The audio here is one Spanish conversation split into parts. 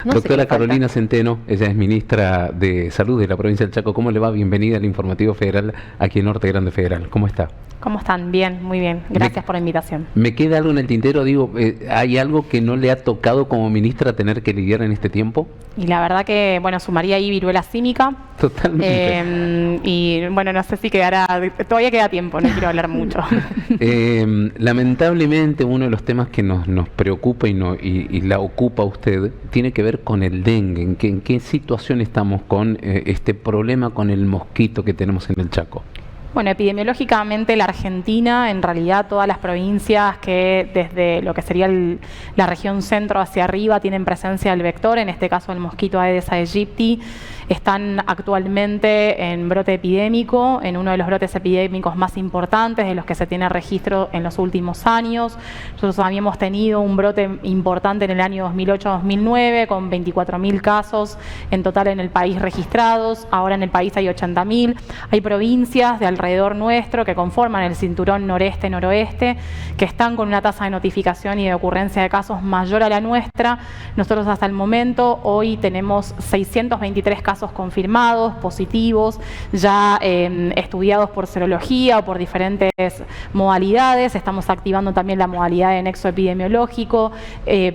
No sé Doctora qué falta. Carolina Centeno, ella es ministra de Salud de la provincia del Chaco. ¿Cómo le va? Bienvenida al Informativo Federal aquí en Norte Grande Federal. ¿Cómo está? ¿Cómo están? Bien, muy bien. Gracias por la invitación. Me queda algo en el tintero, digo, ¿hay algo que no le ha tocado como ministra tener que lidiar en este tiempo? Y la verdad que, bueno, sumaría ahí viruela símica. Totalmente. Y bueno, no sé si quedará, todavía queda tiempo, no quiero hablar mucho. Lamentablemente uno de los temas que nos preocupa y la ocupa a usted tiene que ver con el dengue. ¿En qué situación estamos con este problema con el mosquito que tenemos en el Chaco? Bueno, epidemiológicamente la Argentina, en realidad todas las provincias que desde lo que sería la región centro hacia arriba tienen presencia del vector, en este caso el mosquito Aedes aegypti, están actualmente en brote epidémico, en uno de los brotes epidémicos más importantes de los que se tiene registro en los últimos años. Nosotros habíamos tenido un brote importante en el año 2008-2009 con 24.000 casos en total en el país registrados. Ahora en el país hay 80.000. Hay provincias de alrededor nuestro que conforman el cinturón noreste-noroeste que están con una tasa de notificación y de ocurrencia de casos mayor a la nuestra. Nosotros hasta el momento hoy tenemos 623 casos confirmados, positivos, ya estudiados por serología o por diferentes modalidades. Estamos activando también la modalidad de nexo epidemiológico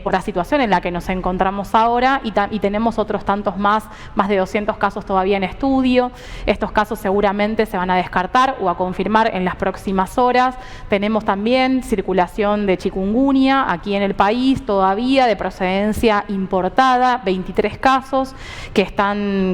por la situación en la que nos encontramos ahora y tenemos otros tantos más de 200 casos todavía en estudio. Estos casos seguramente se van a descartar o a confirmar en las próximas horas. Tenemos también circulación de chikungunya aquí en el país todavía de procedencia importada, 23 casos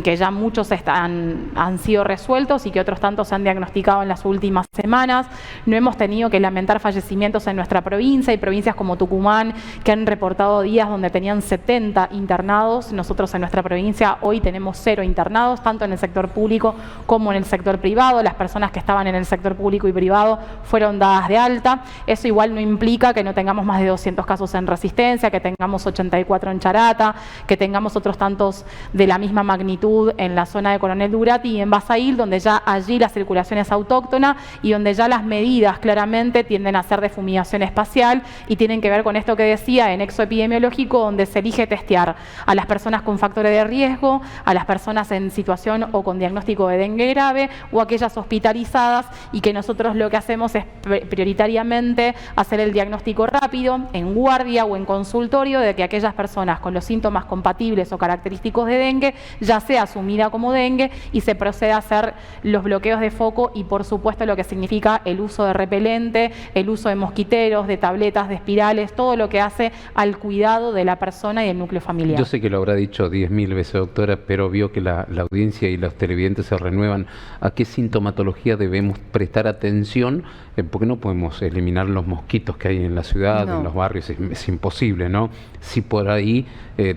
que ya muchos han sido resueltos y que otros tantos se han diagnosticado en las últimas semanas. No hemos tenido que lamentar fallecimientos en nuestra provincia. Hay provincias como Tucumán que han reportado días donde tenían 70 internados. Nosotros en nuestra provincia hoy tenemos 0 internados, tanto en el sector público como en el sector privado. Las personas que estaban en el sector público y privado fueron dadas de alta. Eso igual no implica que no tengamos más de 200 casos en Resistencia, que tengamos 84 en Charata, que tengamos otros tantos de la misma magnitud en la zona de Coronel Durati y en Basail, donde ya allí la circulación es autóctona y donde ya las medidas claramente tienden a ser de fumigación espacial y tienen que ver con esto que decía, en nexo epidemiológico, donde se elige testear a las personas con factores de riesgo, a las personas en situación o con diagnóstico de dengue grave o aquellas hospitalizadas, y que nosotros lo que hacemos es prioritariamente hacer el diagnóstico rápido en guardia o en consultorio de que aquellas personas con los síntomas compatibles o característicos de dengue ya sea asumida como dengue y se procede a hacer los bloqueos de foco y por supuesto lo que significa el uso de repelente, el uso de mosquiteros, de tabletas, de espirales, todo lo que hace al cuidado de la persona y del núcleo familiar. Yo sé que lo habrá dicho 10.000 veces, doctora, pero vio que la audiencia y los televidentes se renuevan. ¿A qué sintomatología debemos prestar atención? Porque no podemos eliminar los mosquitos que hay en la ciudad, en los barrios, es imposible, ¿no? Sí, por ahí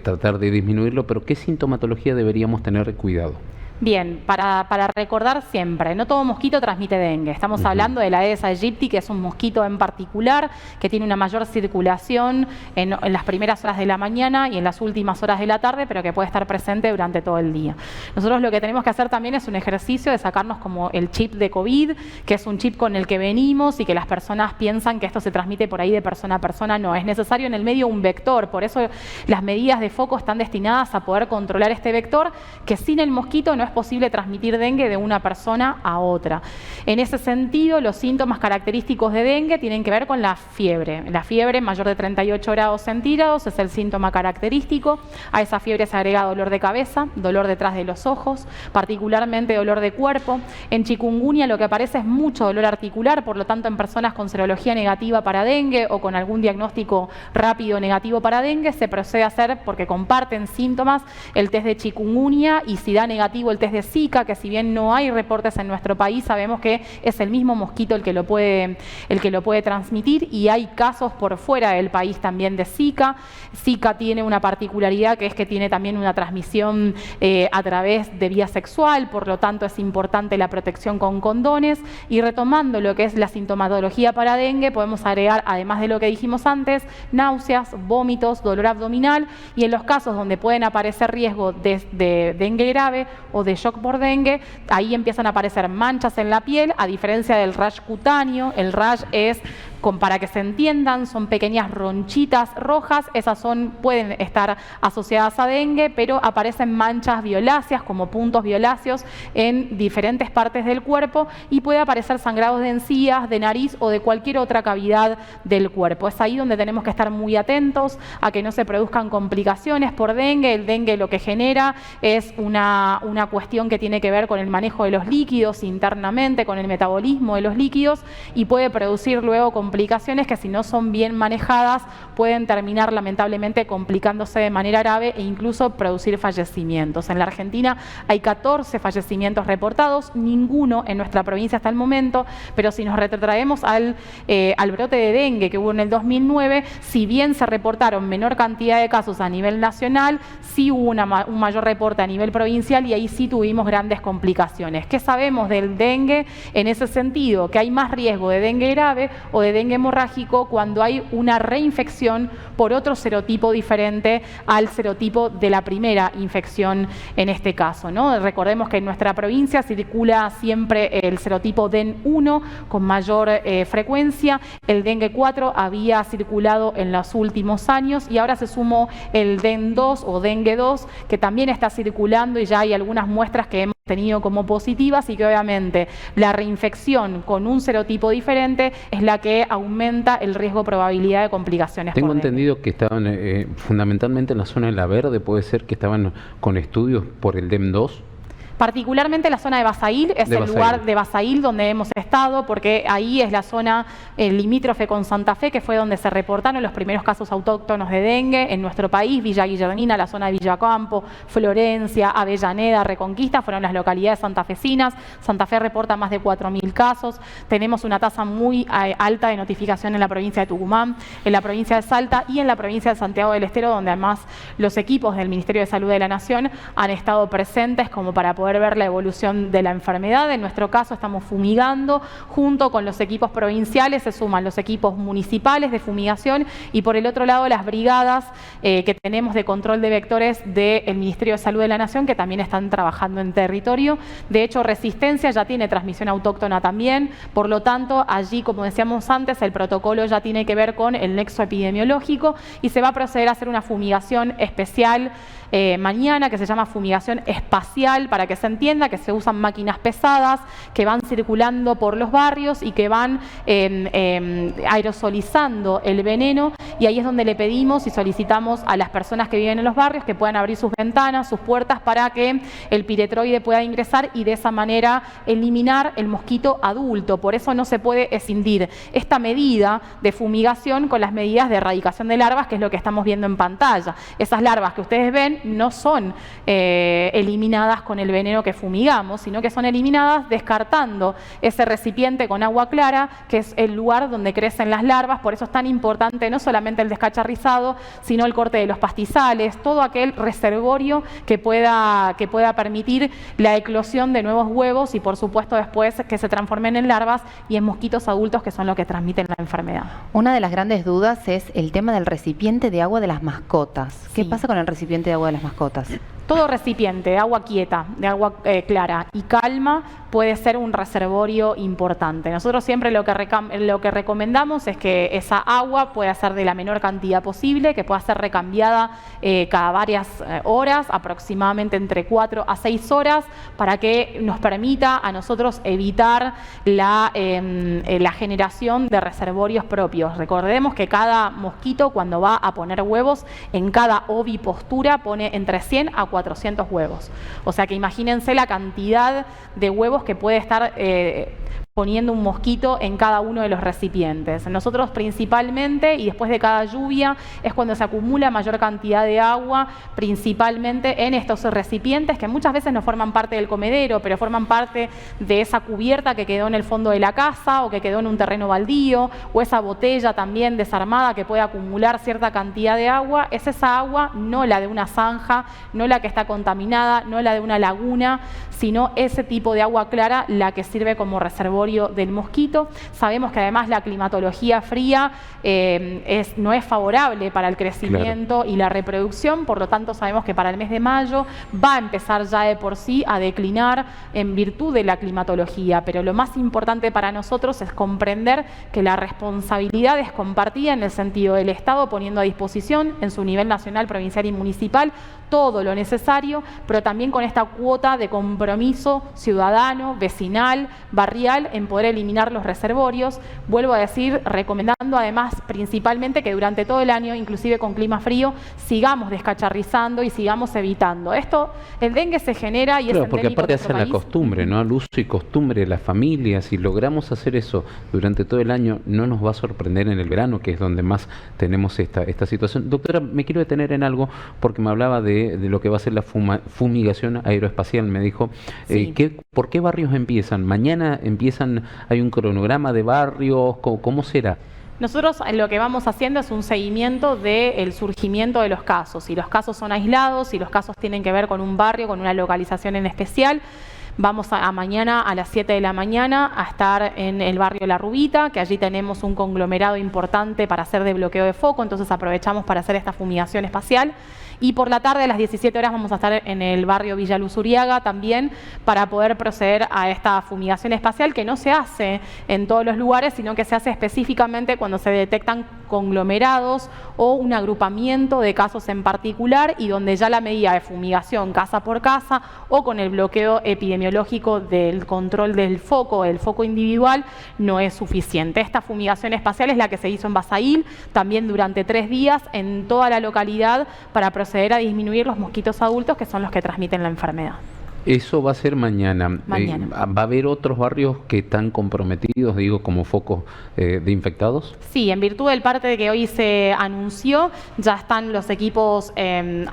tratar de disminuirlo, pero ¿qué sintomatología deberíamos tener cuidado? Bien, para recordar siempre, no todo mosquito transmite dengue. Estamos hablando de la Aedes aegypti, que es un mosquito en particular que tiene una mayor circulación en las primeras horas de la mañana y en las últimas horas de la tarde, pero que puede estar presente durante todo el día. Nosotros lo que tenemos que hacer también es un ejercicio de sacarnos como el chip de COVID, que es un chip con el que venimos y que las personas piensan que esto se transmite por ahí de persona a persona. No, es necesario en el medio un vector. Por eso las medidas de foco están destinadas a poder controlar este vector, que sin el mosquito no es posible transmitir dengue de una persona a otra. En ese sentido, los síntomas característicos de dengue tienen que ver con la fiebre. La fiebre mayor de 38 grados centígrados es el síntoma característico. A esa fiebre se agrega dolor de cabeza, dolor detrás de los ojos, particularmente dolor de cuerpo. En chikungunya lo que aparece es mucho dolor articular, por lo tanto en personas con serología negativa para dengue o con algún diagnóstico rápido negativo para dengue se procede a hacer, porque comparten síntomas, el test de chikungunya, y si da negativo el test de Zika, que si bien no hay reportes en nuestro país, sabemos que es el mismo mosquito el que lo puede transmitir, y hay casos por fuera del país también de Zika. Zika tiene una particularidad, que es que tiene también una transmisión a través de vía sexual, por lo tanto es importante la protección con condones. Y retomando lo que es la sintomatología para dengue, podemos agregar, además de lo que dijimos antes, náuseas, vómitos, dolor abdominal, y en los casos donde pueden aparecer riesgo de dengue grave o de shock por dengue, ahí empiezan a aparecer manchas en la piel, a diferencia del rash cutáneo. El rash es para que se entiendan, son pequeñas ronchitas rojas, esas pueden estar asociadas a dengue, pero aparecen manchas violáceas como puntos violáceos en diferentes partes del cuerpo y puede aparecer sangrados de encías, de nariz o de cualquier otra cavidad del cuerpo. Es ahí donde tenemos que estar muy atentos a que no se produzcan complicaciones por dengue. El dengue lo que genera es una cuestión que tiene que ver con el manejo de los líquidos internamente, con el metabolismo de los líquidos y puede producir luego complicaciones que si no son bien manejadas pueden terminar lamentablemente complicándose de manera grave e incluso producir fallecimientos. En la Argentina hay 14 fallecimientos reportados, ninguno en nuestra provincia hasta el momento, pero si nos retrotraemos al brote de dengue que hubo en el 2009, si bien se reportaron menor cantidad de casos a nivel nacional, sí hubo un mayor reporte a nivel provincial y ahí sí tuvimos grandes complicaciones. ¿Qué sabemos del dengue en ese sentido? Que hay más riesgo de dengue grave o de dengue hemorrágico cuando hay una reinfección por otro serotipo diferente al serotipo de la primera infección en este caso, ¿no? Recordemos que en nuestra provincia circula siempre el serotipo DEN1 con mayor frecuencia. El dengue 4 había circulado en los últimos años y ahora se sumó el DEN2 o dengue 2 que también está circulando y ya hay algunas muestras que hemos tenido como positivas y que obviamente la reinfección con un serotipo diferente es la que aumenta el riesgo probabilidad de complicaciones. Tengo entendido que estaban fundamentalmente en la zona de La Verde, puede ser que estaban con estudios por el DEN2. Particularmente la zona de Basail, es el lugar de Basail donde hemos estado, porque ahí es la zona limítrofe con Santa Fe, que fue donde se reportaron los primeros casos autóctonos de dengue en nuestro país. Villa Guillermina, la zona de Villacampo, Florencia, Avellaneda, Reconquista, fueron las localidades santafesinas. Santa Fe reporta más de 4.000 casos. Tenemos una tasa muy alta de notificación en la provincia de Tucumán, en la provincia de Salta y en la provincia de Santiago del Estero, donde además los equipos del Ministerio de Salud de la Nación han estado presentes como para poder ver la evolución de la enfermedad. En nuestro caso estamos fumigando junto con los equipos provinciales, se suman los equipos municipales de fumigación y por el otro lado las brigadas que tenemos de control de vectores del Ministerio de Salud de la Nación que también están trabajando en territorio. De hecho, Resistencia ya tiene transmisión autóctona también, por lo tanto allí, como decíamos antes, el protocolo ya tiene que ver con el nexo epidemiológico y se va a proceder a hacer una fumigación especial mañana que se llama fumigación espacial, para que se entienda que se usan máquinas pesadas que van circulando por los barrios y que van aerosolizando el veneno y ahí es donde le pedimos y solicitamos a las personas que viven en los barrios que puedan abrir sus ventanas, sus puertas para que el piretroide pueda ingresar y de esa manera eliminar el mosquito adulto. Por eso no se puede escindir esta medida de fumigación con las medidas de erradicación de larvas, que es lo que estamos viendo en pantalla. Esas larvas que ustedes ven no son eliminadas con el veneno que fumigamos, sino que son eliminadas descartando ese recipiente con agua clara, que es el lugar donde crecen las larvas. Por eso es tan importante no solamente el descacharrizado, sino el corte de los pastizales, todo aquel reservorio que pueda permitir la eclosión de nuevos huevos y por supuesto después que se transformen en larvas y en mosquitos adultos, que son los que transmiten la enfermedad. Una de las grandes dudas es el tema del recipiente de agua de las mascotas. ¿Qué pasa con el recipiente de agua de las mascotas? Todo recipiente de agua quieta, de agua clara y calma puede ser un reservorio importante. Nosotros siempre lo que recomendamos es que esa agua pueda ser de la menor cantidad posible, que pueda ser recambiada cada varias horas, aproximadamente entre 4 a 6 horas, para que nos permita a nosotros evitar la generación de reservorios propios. Recordemos que cada mosquito cuando va a poner huevos, en cada ovipostura pone entre 100 a 400 huevos. O sea que imagínense la cantidad de huevos que puede estar poniendo un mosquito en cada uno de los recipientes. Nosotros principalmente, y después de cada lluvia, es cuando se acumula mayor cantidad de agua, principalmente en estos recipientes que muchas veces no forman parte del comedero, pero forman parte de esa cubierta que quedó en el fondo de la casa o que quedó en un terreno baldío, o esa botella también desarmada que puede acumular cierta cantidad de agua. Es esa agua, no la de una zanja, no la que está contaminada, no la de una laguna, sino ese tipo de agua clara la que sirve como reservorio reservorio del mosquito. Sabemos que además la climatología fría no es favorable para el crecimiento y la reproducción, por lo tanto sabemos que para el mes de mayo va a empezar ya de por sí a declinar en virtud de la climatología, pero lo más importante para nosotros es comprender que la responsabilidad es compartida en el sentido del Estado poniendo a disposición en su nivel nacional, provincial y municipal todo lo necesario, pero también con esta cuota de compromiso ciudadano, vecinal, barrial, en poder eliminar los reservorios. Vuelvo a decir, recomendando además principalmente que durante todo el año, inclusive con clima frío, sigamos descacharrizando y sigamos evitando. El dengue se genera y es endémico porque aparte hace la costumbre, ¿no? Al uso y costumbre de las familias. Si logramos hacer eso durante todo el año, no nos va a sorprender en el verano, que es donde más tenemos esta situación. Doctora, me quiero detener en algo porque me hablaba de lo que va a ser la fumigación aeroespacial, me dijo. Sí. ¿Por qué barrios empiezan? ¿Mañana empiezan? ¿Hay un cronograma de barrios? ¿Cómo será? Nosotros lo que vamos haciendo es un seguimiento del surgimiento de los casos. Si los casos son aislados, si los casos tienen que ver con un barrio, con una localización en especial, vamos a mañana a las 7 de la mañana a estar en el barrio La Rubita, que allí tenemos un conglomerado importante para hacer de bloqueo de foco, entonces aprovechamos para hacer esta fumigación espacial. Y por la tarde a las 17 horas vamos a estar en el barrio Villa Luz Uriaga también para poder proceder a esta fumigación espacial que no se hace en todos los lugares, sino que se hace específicamente cuando se detectan conglomerados o un agrupamiento de casos en particular y donde ya la medida de fumigación casa por casa o con el bloqueo epidemiológico del control del foco, el foco individual, no es suficiente. Esta fumigación espacial es la que se hizo en Basail, también durante 3 días en toda la localidad para proceder a disminuir los mosquitos adultos que son los que transmiten la enfermedad. Eso va a ser mañana. Mañana. ¿Va a haber otros barrios que están comprometidos, digo, como focos de infectados? Sí, en virtud del parte que hoy se anunció, ya están los equipos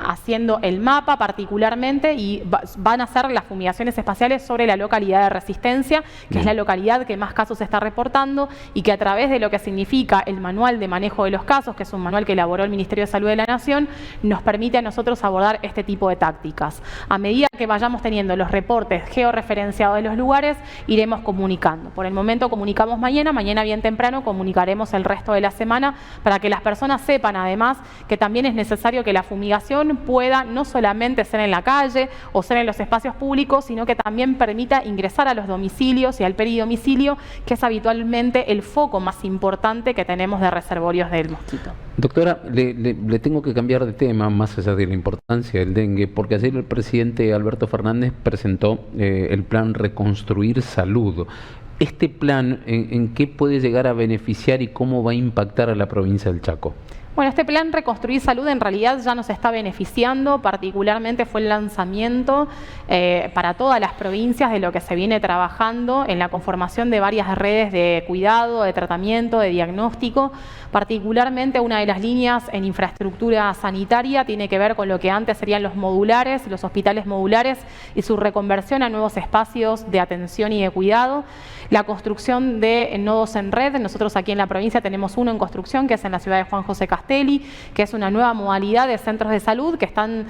haciendo el mapa particularmente y van a hacer las fumigaciones espaciales sobre la localidad de Resistencia, que es la localidad que más casos está reportando y que a través de lo que significa el manual de manejo de los casos, que es un manual que elaboró el Ministerio de Salud de la Nación, nos permite a nosotros abordar este tipo de tácticas. A medida que vayamos teniendo los reportes georreferenciados de los lugares, iremos comunicando. Por el momento comunicamos mañana bien temprano comunicaremos el resto de la semana para que las personas sepan además que también es necesario que la fumigación pueda no solamente ser en la calle o ser en los espacios públicos, sino que también permita ingresar a los domicilios y al peridomicilio, que es habitualmente el foco más importante que tenemos de reservorios del mosquito. Doctora, le tengo que cambiar de tema, más allá de la importancia del dengue, porque ayer el presidente Alberto Fernández presentó el plan Reconstruir Salud. ¿Este plan en qué puede llegar a beneficiar y cómo va a impactar a la provincia del Chaco? Bueno, este plan Reconstruir Salud en realidad ya nos está beneficiando, particularmente fue el lanzamiento para todas las provincias de lo que se viene trabajando en la conformación de varias redes de cuidado, de tratamiento, de diagnóstico. Particularmente una de las líneas en infraestructura sanitaria tiene que ver con lo que antes serían los modulares, los hospitales modulares y su reconversión a nuevos espacios de atención y de cuidado. La construcción de nodos en red, nosotros aquí en la provincia tenemos uno en construcción que es en la ciudad de Juan José Castelli, que es una nueva modalidad de centros de salud que están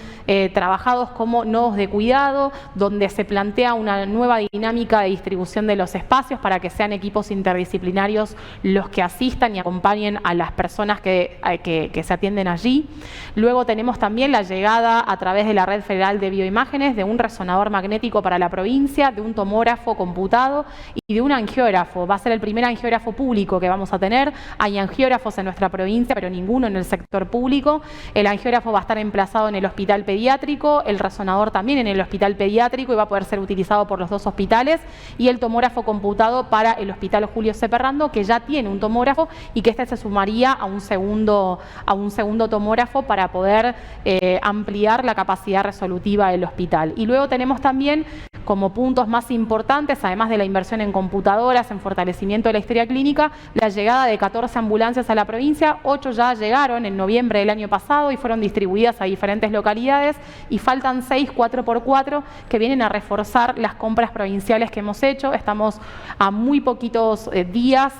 trabajados como nodos de cuidado, donde se plantea una nueva dinámica de distribución de los espacios para que sean equipos interdisciplinarios los que asistan y acompañen a las personas que se atienden allí. Luego tenemos también la llegada a través de la Red Federal de Bioimágenes de un resonador magnético para la provincia, de un tomógrafo computado y de un angiógrafo. Va a ser el primer angiógrafo público que vamos a tener. Hay angiógrafos en nuestra provincia, pero ninguno en el sector público. El angiógrafo va a estar emplazado en el hospital pediátrico, el resonador también en el hospital pediátrico y va a poder ser utilizado por los 2 hospitales, y el tomógrafo computado para el hospital Julio Ceperrando, que ya tiene un tomógrafo y que este se sumaría a un segundo tomógrafo para poder ampliar la capacidad resolutiva del hospital. Y luego tenemos también como puntos más importantes, además de la inversión en computadoras, en fortalecimiento de la historia clínica, la llegada de 14 ambulancias a la provincia. 8 ya llegaron en noviembre del año pasado y fueron distribuidas a diferentes localidades, y faltan 6 4x4 que vienen a reforzar las compras provinciales que hemos hecho. Estamos a muy poquitos días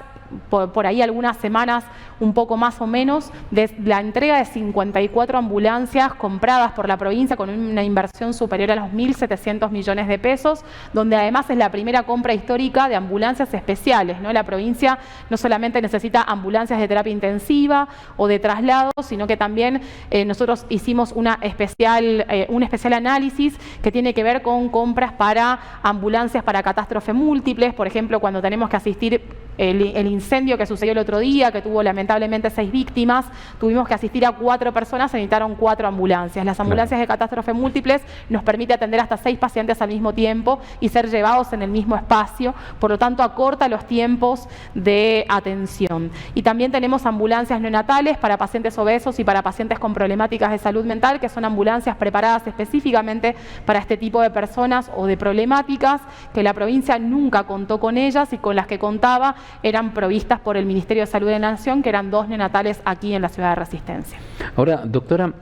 por ahí algunas semanas, un poco más o menos, de la entrega de 54 ambulancias compradas por la provincia con una inversión superior a los 1.700 millones de pesos, donde además es la primera compra histórica de ambulancias especiales, ¿no? La provincia no solamente necesita ambulancias de terapia intensiva o de traslado, sino que también nosotros hicimos un especial análisis que tiene que ver con compras para ambulancias para catástrofe múltiples, por ejemplo, cuando tenemos que asistir el incendio que sucedió el otro día, que tuvo lamentablemente 6 víctimas, tuvimos que asistir a 4 personas, se necesitaron 4 ambulancias. Las ambulancias de catástrofe múltiples nos permite atender hasta 6 pacientes al mismo tiempo y ser llevados en el mismo espacio, por lo tanto acorta los tiempos de atención. Y también tenemos ambulancias neonatales para pacientes obesos y para pacientes con problemáticas de salud mental, que son ambulancias preparadas específicamente para este tipo de personas o de problemáticas, que la provincia nunca contó con ellas y con las que contaba eran provistas por el Ministerio de Salud de la Nación, que eran 2 neonatales aquí en la ciudad de Resistencia. Ahora, doctora,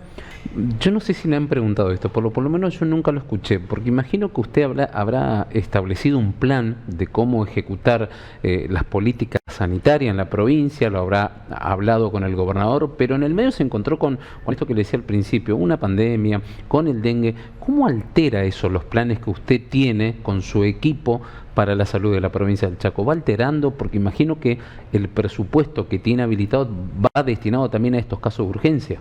yo no sé si le han preguntado esto, por lo menos yo nunca lo escuché, porque imagino que usted habrá establecido un plan de cómo ejecutar las políticas sanitarias en la provincia, lo habrá hablado con el gobernador, pero en el medio se encontró con esto que le decía al principio, una pandemia, con el dengue. ¿Cómo altera eso los planes que usted tiene con su equipo para la salud de la provincia del Chaco? ¿Va alterando? Porque imagino que el presupuesto que tiene habilitado va destinado también a estos casos de urgencia.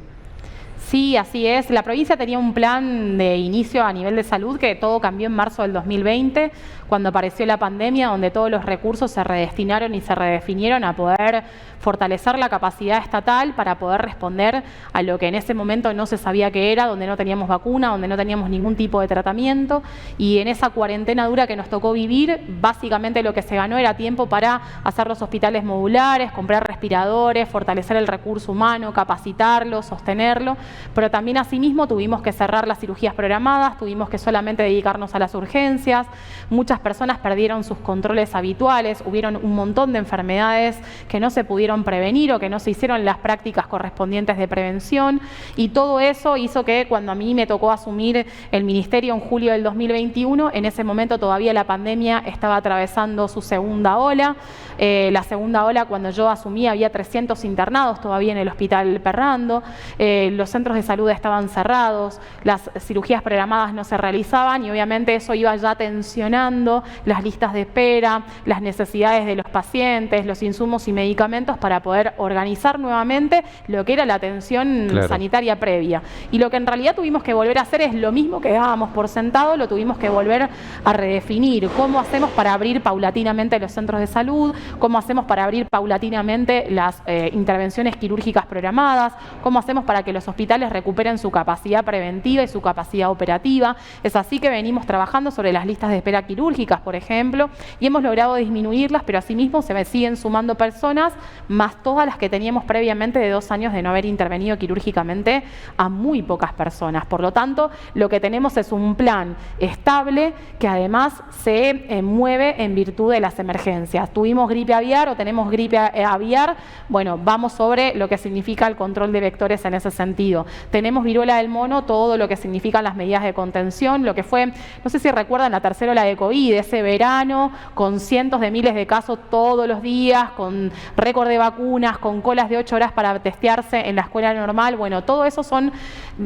Sí, así es. La provincia tenía un plan de inicio a nivel de salud que todo cambió en marzo del 2020, cuando apareció la pandemia, donde todos los recursos se redestinaron y se redefinieron a poder fortalecer la capacidad estatal para poder responder a lo que en ese momento no se sabía qué era, donde no teníamos vacuna, donde no teníamos ningún tipo de tratamiento, y en esa cuarentena dura que nos tocó vivir, básicamente lo que se ganó era tiempo para hacer los hospitales modulares, comprar respiradores, fortalecer el recurso humano, capacitarlo, sostenerlo, pero también asimismo tuvimos que cerrar las cirugías programadas, tuvimos que solamente dedicarnos a las urgencias, muchas personas perdieron sus controles habituales, hubieron un montón de enfermedades que no se pudieron prevenir o que no se hicieron las prácticas correspondientes de prevención, y todo eso hizo que cuando a mí me tocó asumir el ministerio en julio del 2021, en ese momento todavía la pandemia estaba atravesando su segunda ola. La segunda ola, cuando yo asumí, había 300 internados todavía en el hospital Perrando, los centros de salud estaban cerrados, las cirugías programadas no se realizaban y obviamente eso iba ya tensionando las listas de espera, las necesidades de los pacientes, los insumos y medicamentos para poder organizar nuevamente lo que era la atención sanitaria previa. Y lo que en realidad tuvimos que volver a hacer es lo mismo que dábamos por sentado, lo tuvimos que volver a redefinir. ¿Cómo hacemos para abrir paulatinamente los centros de salud? ¿Cómo hacemos para abrir paulatinamente las intervenciones quirúrgicas programadas? ¿Cómo hacemos para que los hospitales recuperen su capacidad preventiva y su capacidad operativa? Es así que venimos trabajando sobre las listas de espera quirúrgicas, por ejemplo, y hemos logrado disminuirlas, pero asimismo se me siguen sumando personas, más todas las que teníamos previamente de 2 años de no haber intervenido quirúrgicamente a muy pocas personas. Por lo tanto, lo que tenemos es un plan estable que además se mueve en virtud de las emergencias. Tuvimos gripe aviar o tenemos gripe aviar, bueno, vamos sobre lo que significa el control de vectores en ese sentido. Tenemos viruela del mono, todo lo que significan las medidas de contención, lo que fue, no sé si recuerdan la tercera ola de COVID, ese verano, con cientos de miles de casos todos los días, con récord de vacunas, con colas de 8 horas para testearse en la escuela normal. Bueno, todo eso son,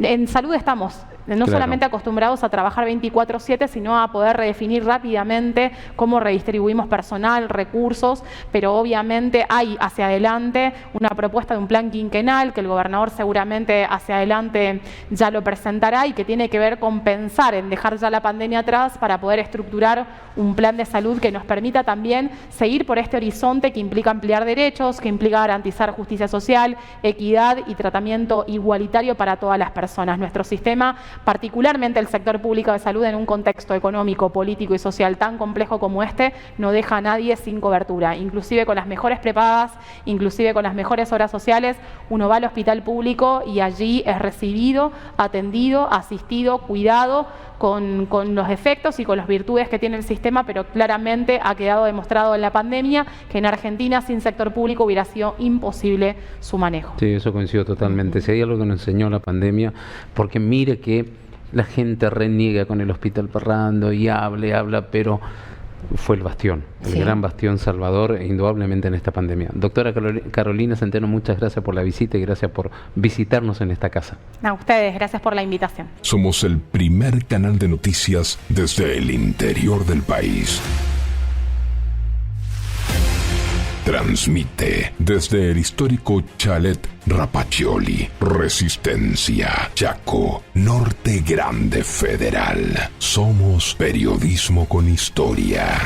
en salud estamos no solamente acostumbrados a trabajar 24/7, sino a poder redefinir rápidamente cómo redistribuimos personal, recursos, pero obviamente hay hacia adelante una propuesta de un plan quinquenal que el gobernador seguramente hacia adelante ya lo presentará y que tiene que ver con pensar en dejar ya la pandemia atrás para poder estructurar un plan de salud que nos permita también seguir por este horizonte que implica ampliar derechos, que implica garantizar justicia social, equidad y tratamiento igualitario para todas las personas. Nuestro sistema, particularmente el sector público de salud, en un contexto económico, político y social tan complejo como este, no deja a nadie sin cobertura. Inclusive con las mejores prepagas, inclusive con las mejores obras sociales, uno va al hospital público y allí es recibido, atendido, asistido, cuidado, con los efectos y con las virtudes que tiene el sistema, pero claramente ha quedado demostrado en la pandemia que en Argentina sin sector público hubiera sido imposible su manejo. Sí, eso coincido totalmente. Si hay algo que nos enseñó la pandemia, porque mire que la gente reniega con el hospital Perrando y habla, pero fue el bastión, el gran bastión salvador, indudablemente en esta pandemia. Doctora Carolina Centeno, muchas gracias por la visita y gracias por visitarnos en esta casa. A ustedes, gracias por la invitación. Somos el primer canal de noticias desde el interior del país. Transmite desde el histórico Chalet Rapaccioli, Resistencia, Chaco, Norte Grande Federal. Somos periodismo con historia.